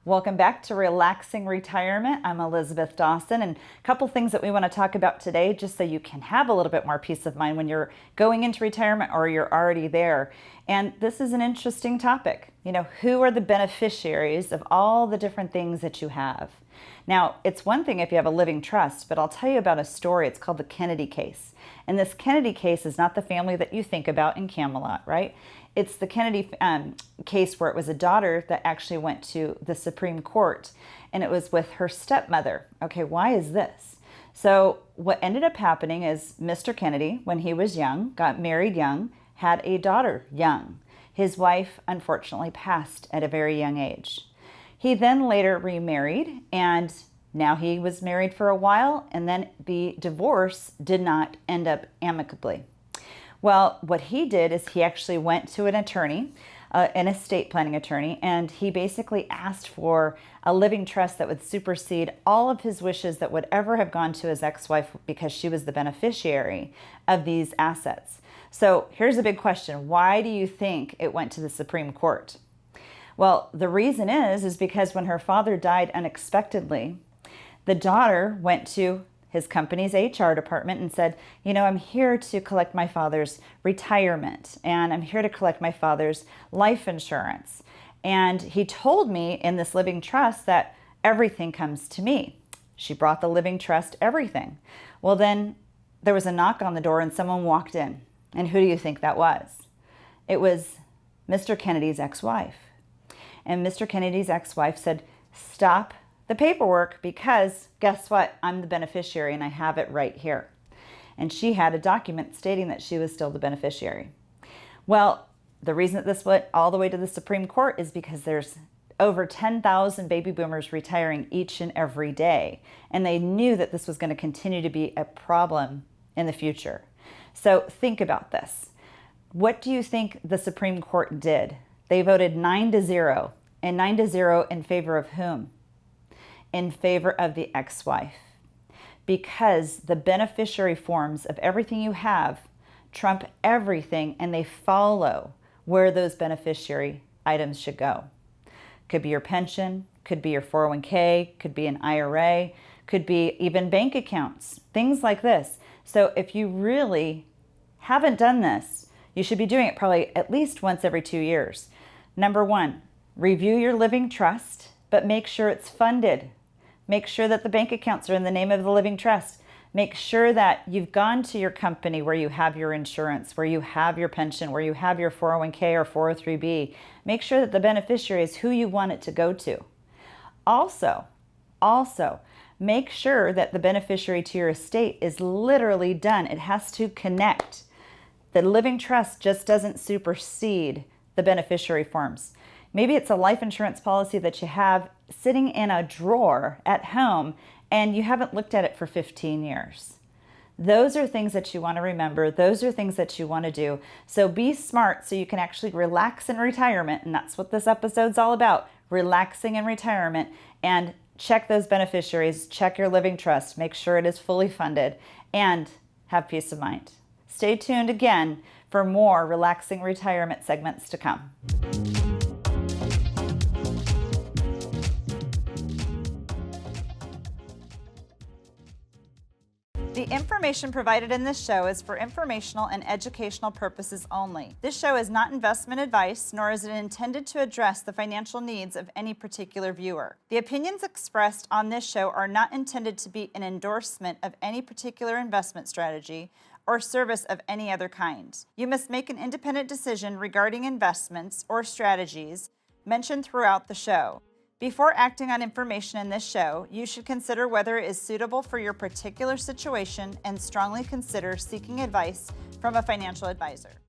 Welcome back to Relaxing Retirement. I'm Elisabeth Dawson, and a couple things that we want to talk about today just so you can have a little bit more peace of mind when you're going into retirement or you're already there. And this is an interesting topic. Who are the beneficiaries of all the different things that you have? Now, it's one thing if you have a living trust, but I'll tell you about a story. It's called the Kennedy case. And this Kennedy case is not the family that you think about in Camelot, right? It's the Kennedy case where it was a daughter that actually went to the Supreme Court, and it was with her stepmother. Okay, why is this? So what ended up happening is Mr. Kennedy, when he was young, got married young, had a daughter young. His wife, unfortunately, passed at a very young age. He then later remarried, and now he was married for a while, and then the divorce did not end up amicably. Well, what he did is he actually went to an attorney, an estate planning attorney, and he basically asked for a living trust that would supersede all of his wishes that would ever have gone to his ex-wife because she was the beneficiary of these assets. So here's a big question. Why do you think it went to the Supreme Court? Well, the reason is because when her father died unexpectedly, the daughter went to his company's HR department and said, I'm here to collect my father's retirement, and I'm here to collect my father's life insurance. And he told me in this living trust that everything comes to me. She brought the living trust everything. Well, then there was a knock on the door and someone walked in. And who do you think that was? It was Mr. Kennedy's ex-wife. And Mr. Kennedy's ex-wife said, "Stop the paperwork, because guess what? I'm the beneficiary and I have it right here." And she had a document stating that she was still the beneficiary. Well, the reason that this went all the way to the Supreme Court is because there's over 10,000 baby boomers retiring each and every day. And they knew that this was going to continue to be a problem in the future. So think about this. What do you think the Supreme Court did? They voted 9-0, and 9-0 in favor of whom? In favor of the ex-wife, because the beneficiary forms of everything you have trump everything, and they follow where those beneficiary items should go. Could be your pension, could be your 401k, could be an IRA, could be even bank accounts, things like this. So if you really haven't done this, you should be doing it probably at least once every 2 years. Number one, review your living trust, but make sure it's funded. Make sure that the bank accounts are in the name of the living trust. Make sure that you've gone to your company where you have your insurance, where you have your pension, where you have your 401k or 403b. Make sure that the beneficiary is who you want it to go to. Also, make sure that the beneficiary to your estate is literally done. It has to connect. The living trust just doesn't supersede the beneficiary forms. Maybe it's a life insurance policy that you have sitting in a drawer at home and you haven't looked at it for 15 years. Those are things that you want to remember. Those are things that you want to do. So be smart so you can actually relax in retirement. And that's what this episode's all about, relaxing in retirement. And check those beneficiaries, check your living trust, make sure it is fully funded, and have peace of mind. Stay tuned again for more relaxing retirement segments to come. The information provided in this show is for informational and educational purposes only. This show is not investment advice, nor is it intended to address the financial needs of any particular viewer. The opinions expressed on this show are not intended to be an endorsement of any particular investment strategy or service of any other kind. You must make an independent decision regarding investments or strategies mentioned throughout the show. Before acting on information in this show, you should consider whether it is suitable for your particular situation and strongly consider seeking advice from a financial advisor.